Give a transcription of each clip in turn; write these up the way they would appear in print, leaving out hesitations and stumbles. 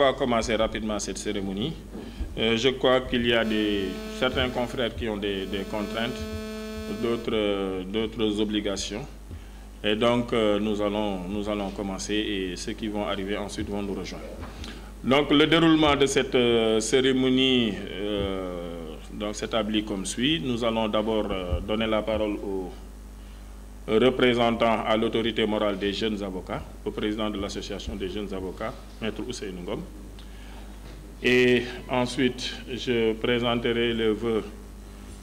va commencer rapidement cette cérémonie. Je crois qu'il y a certains confrères qui ont des contraintes, d'autres obligations. Et donc, nous allons commencer et ceux qui vont arriver ensuite vont nous rejoindre. Donc, le déroulement de cette cérémonie s'établit comme suit. Nous allons d'abord donner la parole aux représentants à l'autorité morale des jeunes avocats, au président de l'association des jeunes avocats, Maître Ousseynou Ngom. Et ensuite, je présenterai le vœu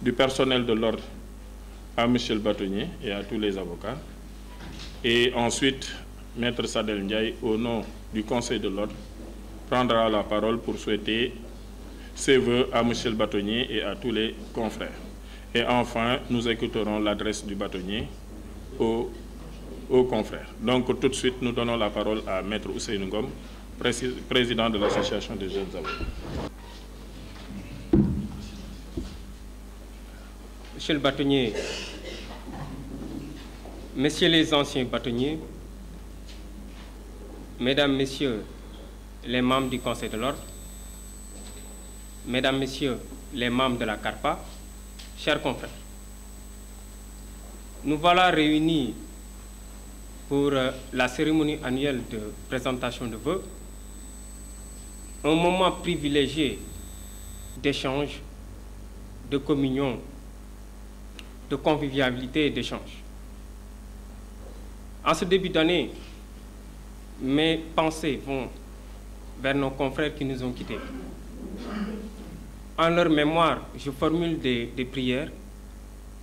du personnel de l'ordre à M. le bâtonnier et à tous les avocats. Et ensuite, Maître Sadel Ndiaye, au nom du Conseil de l'ordre, prendra la parole pour souhaiter ses vœux à M. le bâtonnier et à tous les confrères. Et enfin, nous écouterons l'adresse du bâtonnier aux confrères. Donc, tout de suite, nous donnons la parole à Maître Ousseynou Ngom, président de l'association des jeunes avocats. Monsieur le bâtonnier, messieurs les anciens bâtonniers, mesdames, messieurs les membres du Conseil de l'ordre, mesdames, messieurs les membres de la CARPA, chers confrères, nous voilà réunis pour la cérémonie annuelle de présentation de vœux, un moment privilégié d'échange, de communion, de convivialité et d'échange. En ce début d'année, mes pensées vont vers nos confrères qui nous ont quittés. En leur mémoire, je formule des prières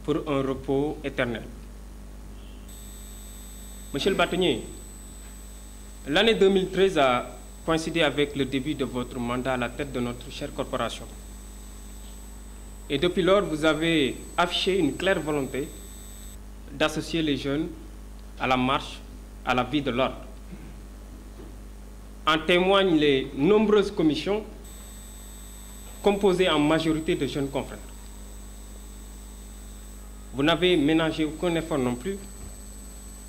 pour un repos éternel. Monsieur le bâtonnier, l'année 2013 a coïncidé avec le début de votre mandat à la tête de notre chère corporation. Et depuis lors, vous avez affiché une claire volonté d'associer les jeunes à la marche, à la vie de l'ordre. En témoignent les nombreuses commissions composées en majorité de jeunes confrères. Vous n'avez ménagé aucun effort non plus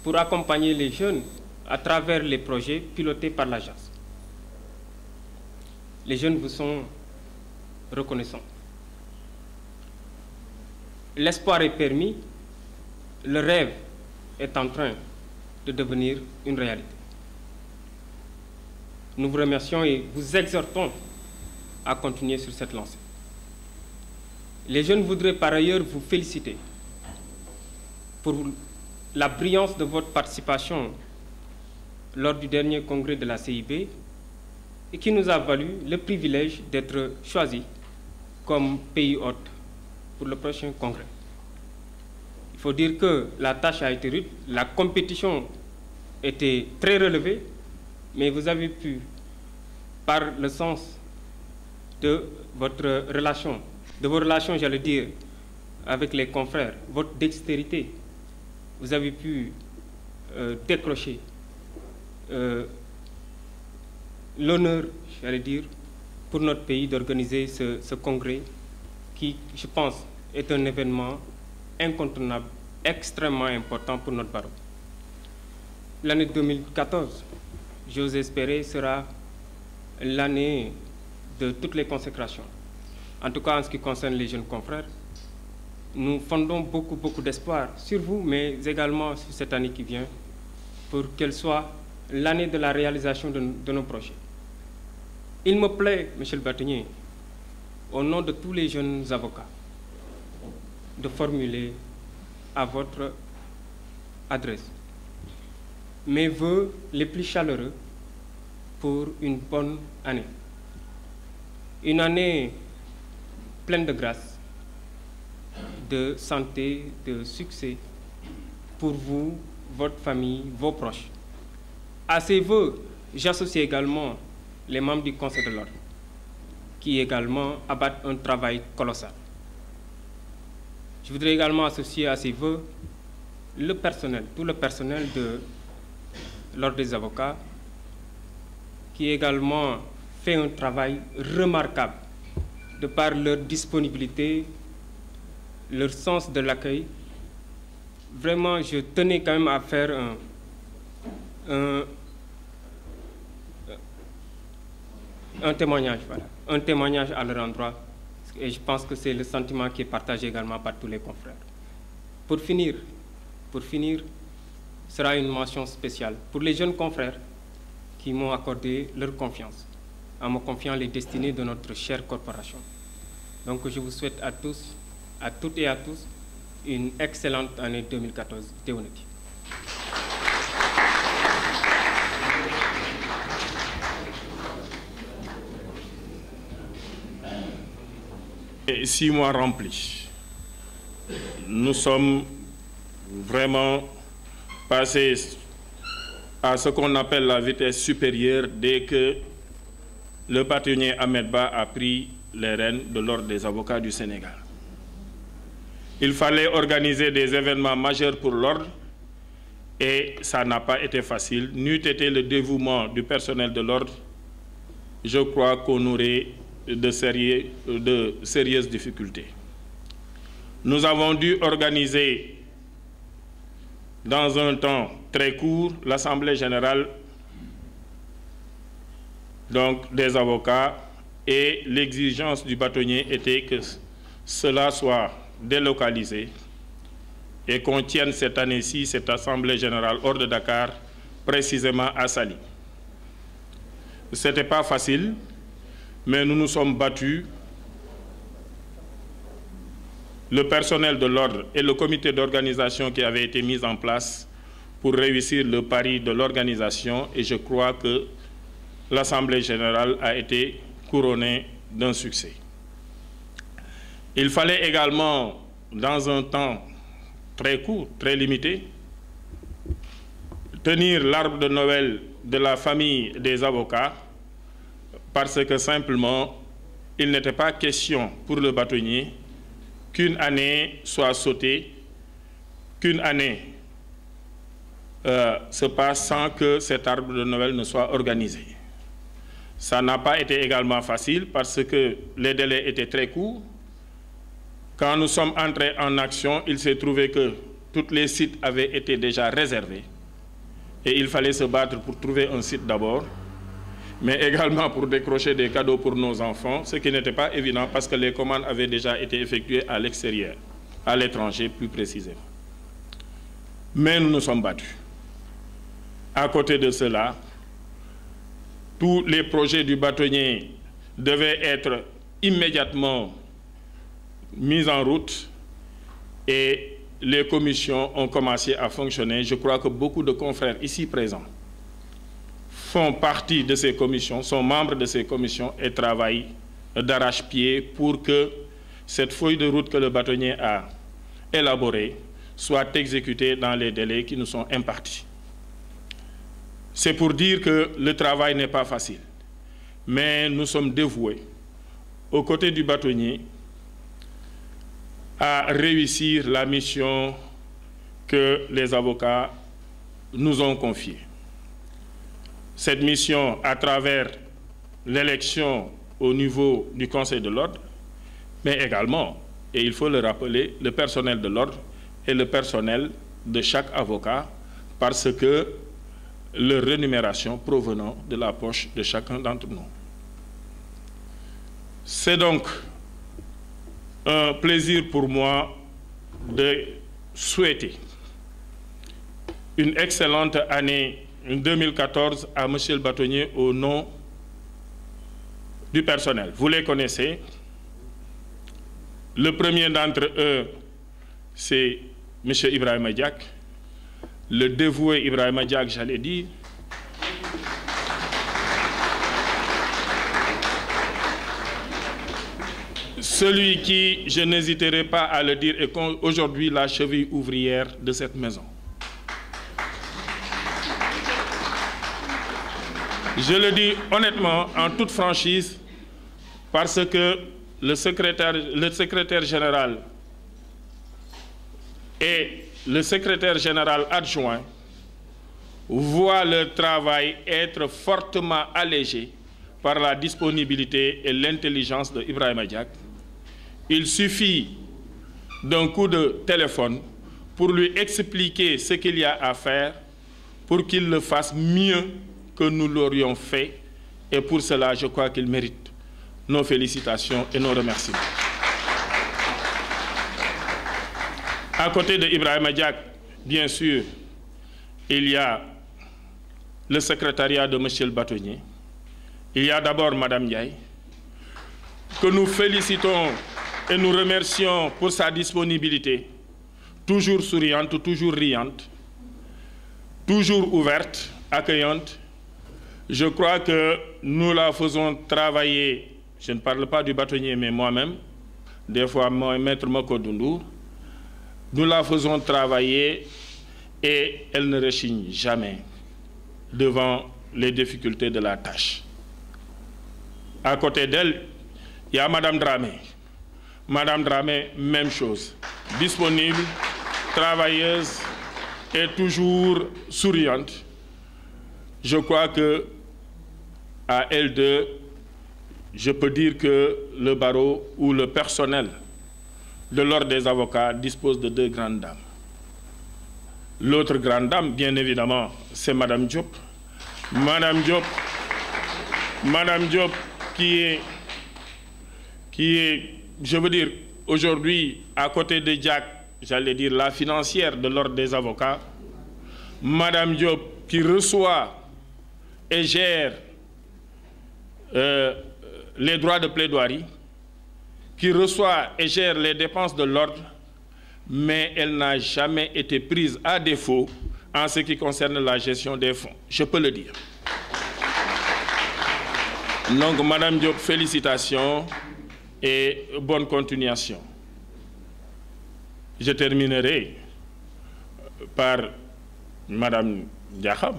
pour accompagner les jeunes à travers les projets pilotés par l'agence. Les jeunes vous sont reconnaissants. L'espoir est permis, le rêve est en train de devenir une réalité. Nous vous remercions et vous exhortons à continuer sur cette lancée. Les jeunes voudraient par ailleurs vous féliciter pour la brillance de votre participation lors du dernier congrès de la CIB et qui nous a valu le privilège d'être choisis comme pays hôte pour le prochain congrès. Il faut dire que la tâche a été rude, la compétition était très relevée, mais vous avez pu, par le sens de votre relation, de vos relations, j'allais dire, avec les confrères, votre dextérité, vous avez pu décrocher l'honneur, j'allais dire, pour notre pays d'organiser ce congrès qui, je pense, est un événement incontournable, extrêmement important pour notre barreau. L'année 2014, j'ose espérer, sera l'année de toutes les consécrations. En tout cas, en ce qui concerne les jeunes confrères, nous fondons beaucoup d'espoir sur vous, mais également sur cette année qui vient, pour qu'elle soit l'année de la réalisation de nos projets. Il me plaît, monsieur le bâtonnier, au nom de tous les jeunes avocats, de formuler à votre adresse mes vœux les plus chaleureux pour une bonne année. Une année pleine de grâce, de santé, de succès pour vous, votre famille, vos proches. À ces vœux, j'associe également les membres du Conseil de l'ordre, qui également abattent un travail colossal. Je voudrais également associer à ces vœux le personnel, tout le personnel de l'ordre des avocats, qui également fait un travail remarquable de par leur disponibilité, leur sens de l'accueil. Vraiment, je tenais quand même à faire un témoignage, voilà, un témoignage à leur endroit, et je pense que c'est le sentiment qui est partagé également par tous les confrères. Pour finir, sera une mention spéciale pour les jeunes confrères qui m'ont accordé leur confiance, en me confiant les destinées de notre chère corporation. Donc je vous souhaite à tous, à toutes et à tous, une excellente année 2014. Théonati. Et 6 mois remplis. Nous sommes vraiment passés à ce qu'on appelle la vitesse supérieure dès que le bâtonnier Ahmed Ba a pris les rênes de l'Ordre des avocats du Sénégal. Il fallait organiser des événements majeurs pour l'ordre et ça n'a pas été facile. N'eût été le dévouement du personnel de l'ordre, je crois qu'on aurait de sérieuses difficultés. Nous avons dû organiser dans un temps très court l'Assemblée générale donc, des avocats et l'exigence du bâtonnier était que cela soit délocalisé et qu'on tienne cette année-ci cette Assemblée générale hors de Dakar, précisément à Saly. Ce n'était pas facile, mais nous nous sommes battus. Le personnel de l'ordre et le comité d'organisation qui avait été mis en place pour réussir le pari de l'organisation, et je crois que l'Assemblée générale a été couronnée d'un succès. Il fallait également, dans un temps très court, très limité, tenir l'arbre de Noël de la famille des avocats, parce que simplement, il n'était pas question pour le bâtonnier qu'une année soit sautée, qu'une année se passe sans que cet arbre de Noël ne soit organisé. Ça n'a pas été également facile parce que les délais étaient très courts. Quand nous sommes entrés en action, il s'est trouvé que tous les sites avaient été déjà réservés et il fallait se battre pour trouver un site d'abord, mais également pour décrocher des cadeaux pour nos enfants, ce qui n'était pas évident parce que les commandes avaient déjà été effectuées à l'extérieur, à l'étranger plus précisément. Mais nous nous sommes battus. À côté de cela, tous les projets du bâtonnier devaient être immédiatement mis en route et les commissions ont commencé à fonctionner. Je crois que beaucoup de confrères ici présents font partie de ces commissions, sont membres de ces commissions et travaillent d'arrache-pied pour que cette feuille de route que le bâtonnier a élaborée soit exécutée dans les délais qui nous sont impartis. C'est pour dire que le travail n'est pas facile, mais nous sommes dévoués, aux côtés du bâtonnier, à réussir la mission que les avocats nous ont confiée. Cette mission à travers l'élection au niveau du Conseil de l'ordre, mais également, et il faut le rappeler, le personnel de l'ordre et le personnel de chaque avocat, parce que leur rémunération provenant de la poche de chacun d'entre nous. C'est donc un plaisir pour moi de souhaiter une excellente année 2014 à M. le bâtonnier au nom du personnel. Vous les connaissez. Le premier d'entre eux, c'est M. Ibrahima Diak. Le dévoué Ibrahima Diak, j'allais dire. Celui qui, je n'hésiterai pas à le dire, est aujourd'hui la cheville ouvrière de cette maison. Je le dis honnêtement, en toute franchise, parce que le secrétaire général et le secrétaire général adjoint voient leur travail être fortement allégé par la disponibilité et l'intelligence de Ibrahima Diak. Il suffit d'un coup de téléphone pour lui expliquer ce qu'il y a à faire pour qu'il le fasse mieux que nous l'aurions fait Et pour cela, je crois qu'il mérite nos félicitations et nos remerciements. À côté de Ibrahima Diack, bien sûr, il y a le secrétariat de M. le bâtonnier. Il y a d'abord Mme Ndiaye, que nous félicitons et nous remercions pour sa disponibilité, toujours souriante, toujours riante, toujours ouverte, accueillante. Je crois que nous la faisons travailler, je ne parle pas du bâtonnier, mais moi-même, des fois mon maître Moko Dundour, nous la faisons travailler et elle ne rechigne jamais devant les difficultés de la tâche. À côté d'elle, il y a Mme Dramé. Mme Dramé, même chose. Disponible, travailleuse et toujours souriante. Je crois que à elle deux, je peux dire que le barreau ou le personnel de l'ordre des avocats dispose de deux grandes dames. L'autre grande dame, bien évidemment, c'est Mme Diop. Mme Diop qui est, je veux dire, aujourd'hui, à côté de Diack, j'allais dire la financière de l'ordre des avocats. Mme Diop qui reçoit et gère les droits de plaidoirie, qui reçoit et gère les dépenses de l'ordre, mais elle n'a jamais été prise à défaut en ce qui concerne la gestion des fonds. Je peux le dire. Donc, Mme Diop, félicitations et bonne continuation. Je terminerai par Mme Diakham.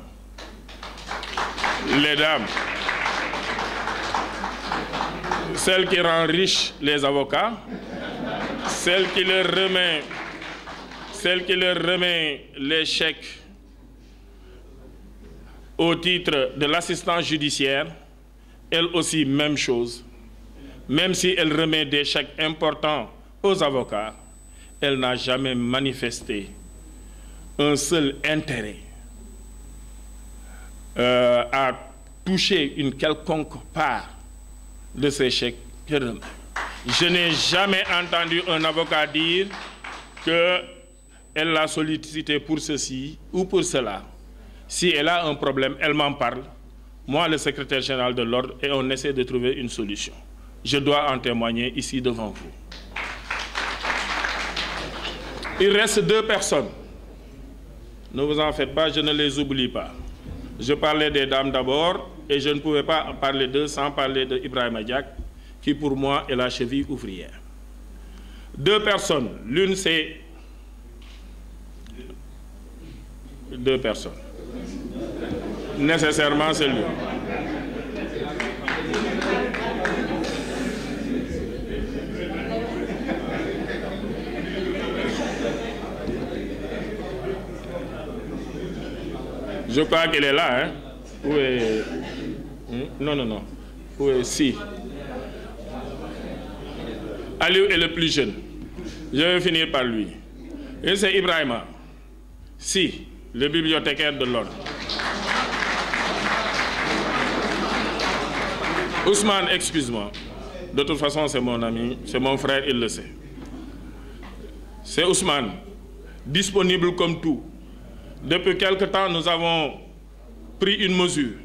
Les dames, celle qui rend riches les avocats, celle qui leur remet les chèques au titre de l'assistance judiciaire, elle aussi, même chose. Même si elle remet des chèques importants aux avocats, elle n'a jamais manifesté un seul intérêt à toucher une quelconque part de ces chèques qu'elle remet. Je n'ai jamais entendu un avocat dire qu'elle l'a sollicité pour ceci ou pour cela. Si elle a un problème, elle m'en parle. Moi, le secrétaire général de l'ordre, et on essaie de trouver une solution. Je dois en témoigner ici devant vous. Il reste deux personnes. Ne vous en faites pas, je ne les oublie pas. Je parlais des dames d'abord, et je ne pouvais pas parler d'eux sans parler de Ibrahima Diack, qui pour moi est la cheville ouvrière. Deux personnes. L'une, c'est... Deux personnes. Nécessairement, c'est lui. Je crois qu'elle est là, hein? Où est... Non. Où est... Si. Aliou est le plus jeune. Je vais finir par lui. Et c'est Ibrahima. Si, le bibliothécaire de l'ordre. Ousmane, excuse-moi. De toute façon, c'est mon ami, c'est mon frère, il le sait. C'est Ousmane, disponible comme tout. Depuis quelque temps, nous avons pris une mesure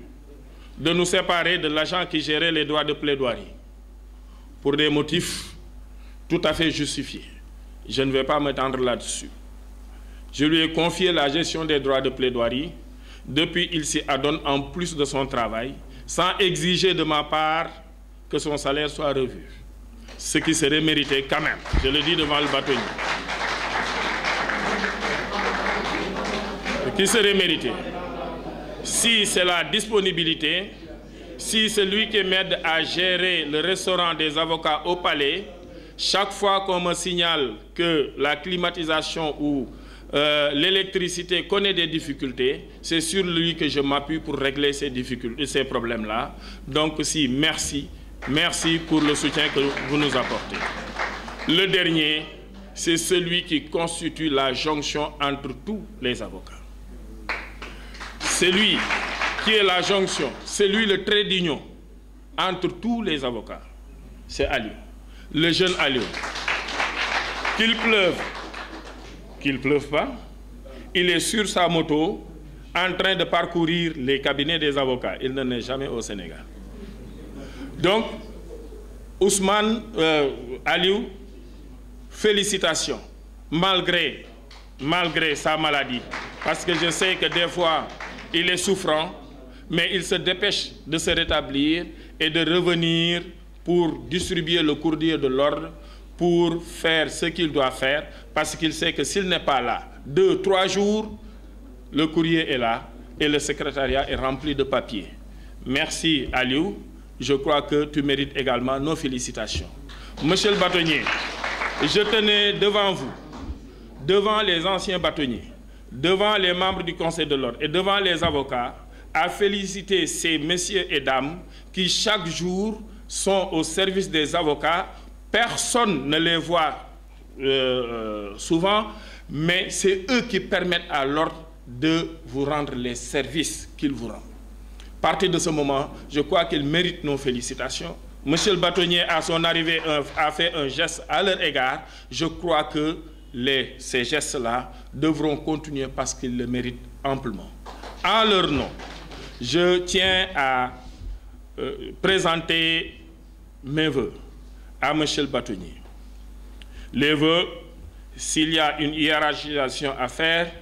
de nous séparer de l'agent qui gérait les droits de plaidoirie pour des motifs tout à fait justifiés. Je ne vais pas m'étendre là-dessus. Je lui ai confié la gestion des droits de plaidoirie. Depuis, il s'y adonne en plus de son travail, sans exiger de ma part que son salaire soit revu. Ce qui serait mérité quand même. Je le dis devant le bâtonnier. Ce qui serait mérité. Si c'est la disponibilité, si c'est lui qui m'aide à gérer le restaurant des avocats au palais, chaque fois qu'on me signale que la climatisation ou l'électricité connaît des difficultés, c'est sur lui que je m'appuie pour régler ces difficultés, ces problèmes-là. Donc, si, merci pour le soutien que vous nous apportez. Le dernier, c'est celui qui constitue la jonction entre tous les avocats. C'est lui qui est la jonction, c'est lui le trait d'union entre tous les avocats, c'est Aliou, le jeune Aliou. Qu'il pleuve pas, il est sur sa moto en train de parcourir les cabinets des avocats. Il n'en est jamais au Sénégal. Donc, Ousmane Aliou, félicitations, malgré sa maladie, parce que je sais que des fois, il est souffrant, mais il se dépêche de se rétablir et de revenir pour distribuer le courrier de l'ordre, pour faire ce qu'il doit faire, parce qu'il sait que s'il n'est pas là, 2-3 jours, le courrier est là et le secrétariat est rempli de papiers. Merci Aliou, je crois que tu mérites également nos félicitations. Monsieur le bâtonnier, je tenais devant vous, devant les anciens bâtonniers, devant les membres du Conseil de l'ordre et devant les avocats, à féliciter ces messieurs et dames qui chaque jour sont au service des avocats. Personne ne les voit souvent, mais c'est eux qui permettent à l'ordre de vous rendre les services qu'il vous rend. À partir de ce moment, je crois qu'ils méritent nos félicitations. Monsieur le bâtonnier, à son arrivée, a fait un geste à leur égard. Je crois que ces gestes-là devront continuer parce qu'ils le méritent amplement. En leur nom, je tiens à présenter mes vœux à monsieur le bâtonnier. Les vœux, s'il y a une hiérarchisation à faire,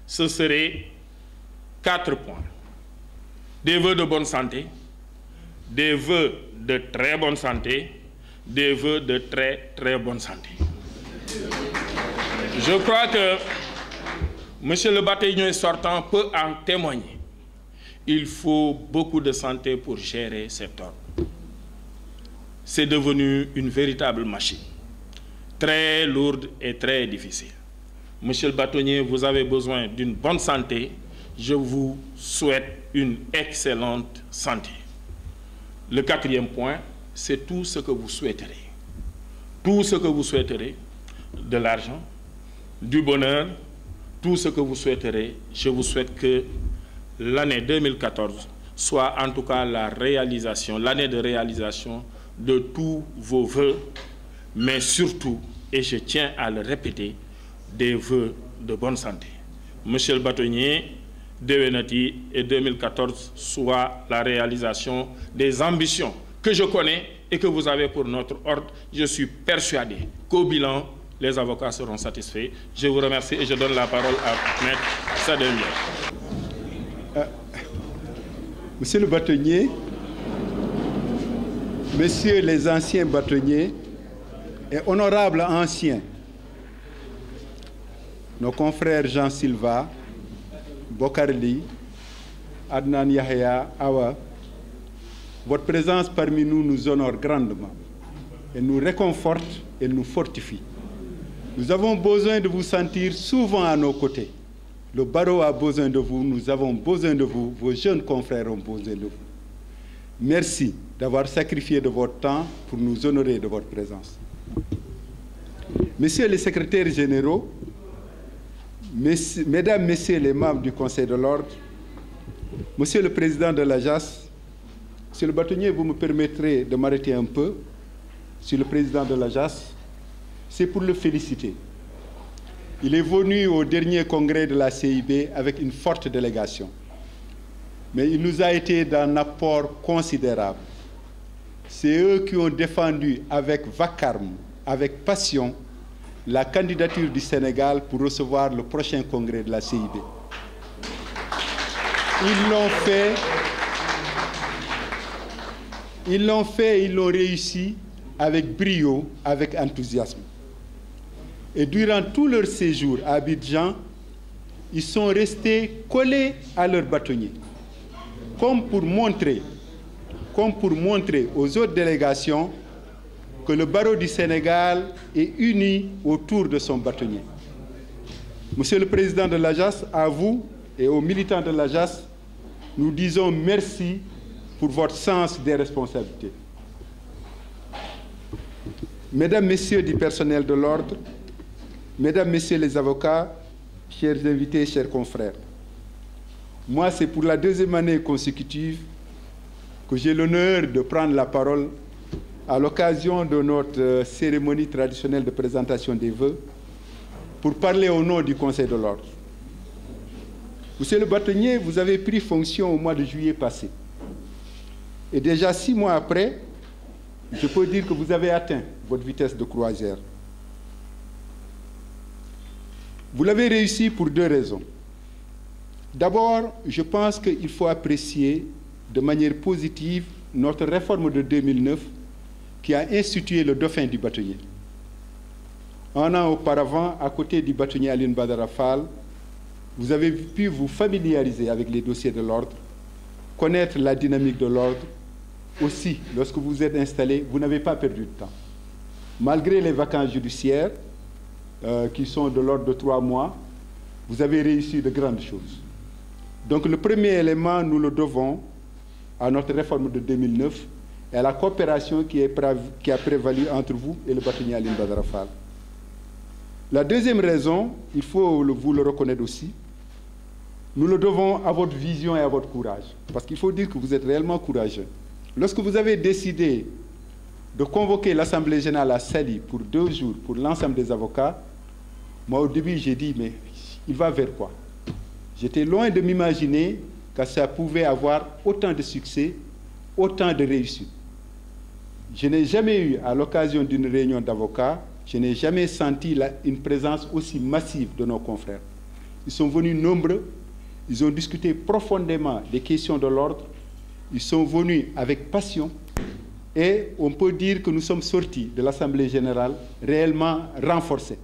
ce serait 4 points. Des vœux de bonne santé, des vœux de très bonne santé, des vœux de très très bonne santé. Je crois que monsieur le bâtonnier sortant peut en témoigner. Il faut beaucoup de santé pour gérer cet ordre. C'est devenu une véritable machine, très lourde et très difficile. Monsieur le bâtonnier, vous avez besoin d'une bonne santé. Je vous souhaite une excellente santé. Le 4e point, c'est tout ce que vous souhaiterez. Tout ce que vous souhaiterez, de l'argent, du bonheur, tout ce que vous souhaiterez, je vous souhaite que l'année 2014 soit en tout cas l'année de réalisation de tous vos vœux, mais surtout, et je tiens à le répéter, des vœux de bonne santé. Monsieur le bâtonnier, Devenati et 2014 soit la réalisation des ambitions que je connais et que vous avez pour notre ordre. Je suis persuadé qu'au bilan, les avocats seront satisfaits. Je vous remercie et je donne la parole à Maître Sademia. Monsieur le bâtonnier, messieurs les anciens bâtonniers et honorables anciens, nos confrères Jean Silva, Bokarli, Adnan Yahya, Awa, votre présence parmi nous nous honore grandement. Elle nous réconforte, elle nous fortifie. Nous avons besoin de vous sentir souvent à nos côtés. Le barreau a besoin de vous, nous avons besoin de vous, vos jeunes confrères ont besoin de vous. Merci d'avoir sacrifié de votre temps pour nous honorer de votre présence. Messieurs les secrétaires généraux, Mesdames, Messieurs les membres du Conseil de l'Ordre, Monsieur le Président de la JAS, Monsieur le bâtonnier, vous me permettrez de m'arrêter un peu. Monsieur le Président de la JAS, c'est pour le féliciter. Il est venu au dernier congrès de la CIB avec une forte délégation. Mais il nous a été d'un apport considérable. C'est eux qui ont défendu avec vacarme, avec passion, la candidature du Sénégal pour recevoir le prochain congrès de la CIB. Ils l'ont fait, ils l'ont réussi avec brio, avec enthousiasme. Et durant tout leur séjour à Abidjan, ils sont restés collés à leur bâtonnier, comme pour montrer aux autres délégations que le barreau du Sénégal est uni autour de son bâtonnier. Monsieur le Président de la JAS, à vous et aux militants de la JAS, nous disons merci pour votre sens des responsabilités. Mesdames, Messieurs du personnel de l'ordre, Mesdames, Messieurs les avocats, chers invités, chers confrères, moi, c'est pour la 2e année consécutive que j'ai l'honneur de prendre la parole à l'occasion de notre cérémonie traditionnelle de présentation des vœux pour parler au nom du Conseil de l'Ordre. Monsieur le bâtonnier, vous avez pris fonction au mois de juillet passé. Et déjà 6 mois après, je peux dire que vous avez atteint votre vitesse de croisière. Vous l'avez réussi pour 2 raisons. D'abord, je pense qu'il faut apprécier de manière positive notre réforme de 2009 qui a institué le dauphin du bâtonnier. Un an auparavant, à côté du bâtonnier Alioune Badara Fall, vous avez pu vous familiariser avec les dossiers de l'ordre, connaître la dynamique de l'ordre. Aussi, lorsque vous êtes installé, vous n'avez pas perdu de temps. Malgré les vacances judiciaires, qui sont de l'ordre de 3 mois, vous avez réussi de grandes choses. Donc le premier élément, nous le devons à notre réforme de 2009 et à la coopération qui a prévalu entre vous et le bâtonnier Alioune Badara Fall. La deuxième raison, il faut vous le reconnaître aussi, nous le devons à votre vision et à votre courage. Parce qu'il faut dire que vous êtes réellement courageux. Lorsque vous avez décidé de convoquer l'Assemblée générale à Saly pour 2 jours pour l'ensemble des avocats, moi au début j'ai dit, mais il va vers quoi? J'étais loin de m'imaginer que ça pouvait avoir autant de succès, autant de réussite. Je n'ai jamais eu, à l'occasion d'une réunion d'avocats, je n'ai jamais senti une présence aussi massive de nos confrères. Ils sont venus nombreux, ils ont discuté profondément des questions de l'ordre, ils sont venus avec passion et on peut dire que nous sommes sortis de l'Assemblée générale réellement renforcés.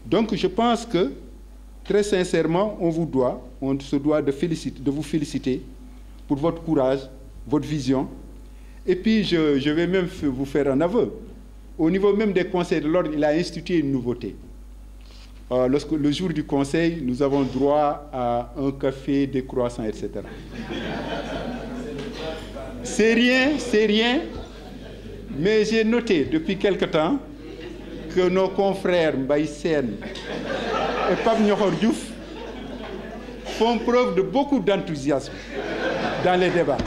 Donc je pense que, très sincèrement, on se doit de vous féliciter pour votre courage, votre vision. Et puis je vais même vous faire un aveu. Au niveau même des conseils de l'ordre, il a institué une nouveauté. Lorsque le jour du conseil, nous avons droit à un café, des croissants, etc. C'est rien, mais j'ai noté depuis quelque temps que nos confrères Mbaye Sène et Pape Niokor Diouf font preuve de beaucoup d'enthousiasme dans les débats.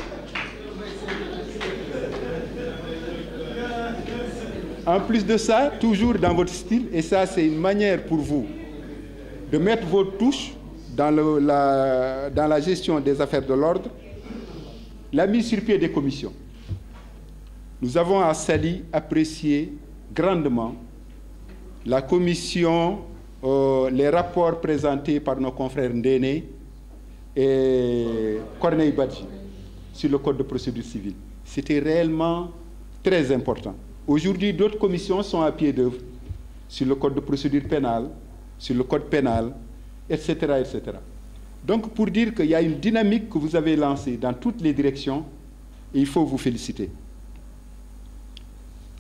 En plus de ça, toujours dans votre style, et ça c'est une manière pour vous de mettre votre touche dans la gestion des affaires de l'ordre, la mise sur pied des commissions. Nous avons à Saly apprécié grandement la commission, les rapports présentés par nos confrères Ndéné et Corneille Badji sur le code de procédure civile. C'était réellement très important. Aujourd'hui, d'autres commissions sont à pied d'œuvre sur le code de procédure pénale, sur le code pénal, etc., etc. Donc, pour dire qu'il y a une dynamique que vous avez lancée dans toutes les directions, et il faut vous féliciter.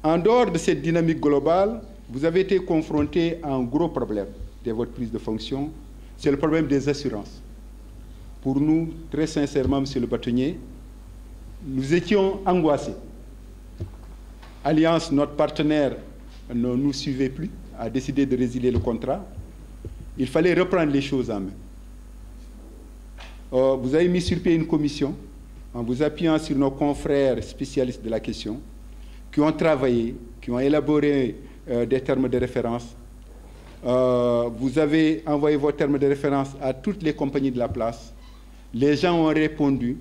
En dehors de cette dynamique globale, vous avez été confronté à un gros problème de votre prise de fonction, c'est le problème des assurances. Pour nous, très sincèrement, monsieur le bâtonnier, nous étions angoissés. Alliance, notre partenaire, ne nous suivait plus, a décidé de résilier le contrat. Il fallait reprendre les choses en main. Vous avez mis sur pied une commission, en vous appuyant sur nos confrères spécialistes de la question, qui ont travaillé, qui ont élaboré des termes de référence. Vous avez envoyé vos termes de référence à toutes les compagnies de la place. Les gens ont répondu.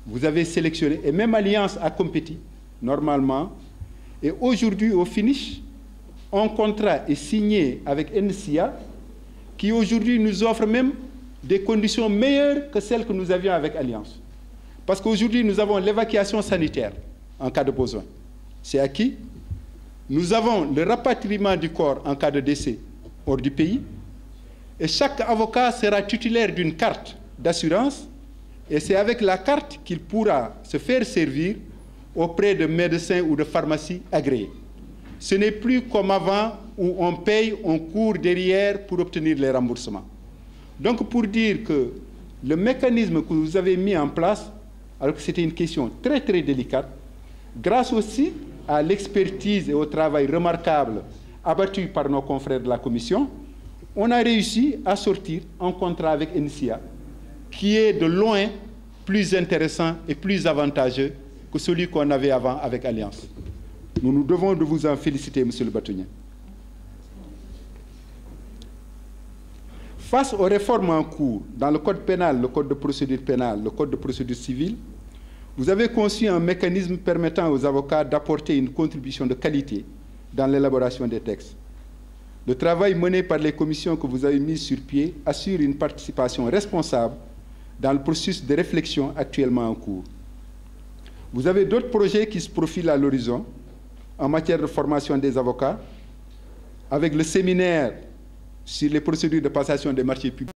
Vous avez sélectionné. Et même Alliance a compétit, normalement. Et aujourd'hui, au finish, un contrat est signé avec NCA, qui aujourd'hui nous offre même des conditions meilleures que celles que nous avions avec Alliance. Parce qu'aujourd'hui, nous avons l'évacuation sanitaire en cas de besoin. C'est acquis. Nous avons le rapatriement du corps en cas de décès hors du pays. Et chaque avocat sera titulaire d'une carte d'assurance. Et c'est avec la carte qu'il pourra se faire servir auprès de médecins ou de pharmacies agréés. Ce n'est plus comme avant où on paye, on court derrière pour obtenir les remboursements. Donc pour dire que le mécanisme que vous avez mis en place, alors que c'était une question très très délicate, grâce aussi à l'expertise et au travail remarquable abattu par nos confrères de la Commission, on a réussi à sortir un contrat avec NCA qui est de loin plus intéressant et plus avantageux que celui qu'on avait avant avec Alliance. Nous nous devons de vous en féliciter, monsieur le bâtonnier. Face aux réformes en cours dans le code pénal, le code de procédure pénale, le code de procédure civile, vous avez conçu un mécanisme permettant aux avocats d'apporter une contribution de qualité dans l'élaboration des textes. Le travail mené par les commissions que vous avez mises sur pied assure une participation responsable dans le processus de réflexion actuellement en cours. Vous avez d'autres projets qui se profilent à l'horizon en matière de formation des avocats, avec le séminaire sur les procédures de passation des marchés publics.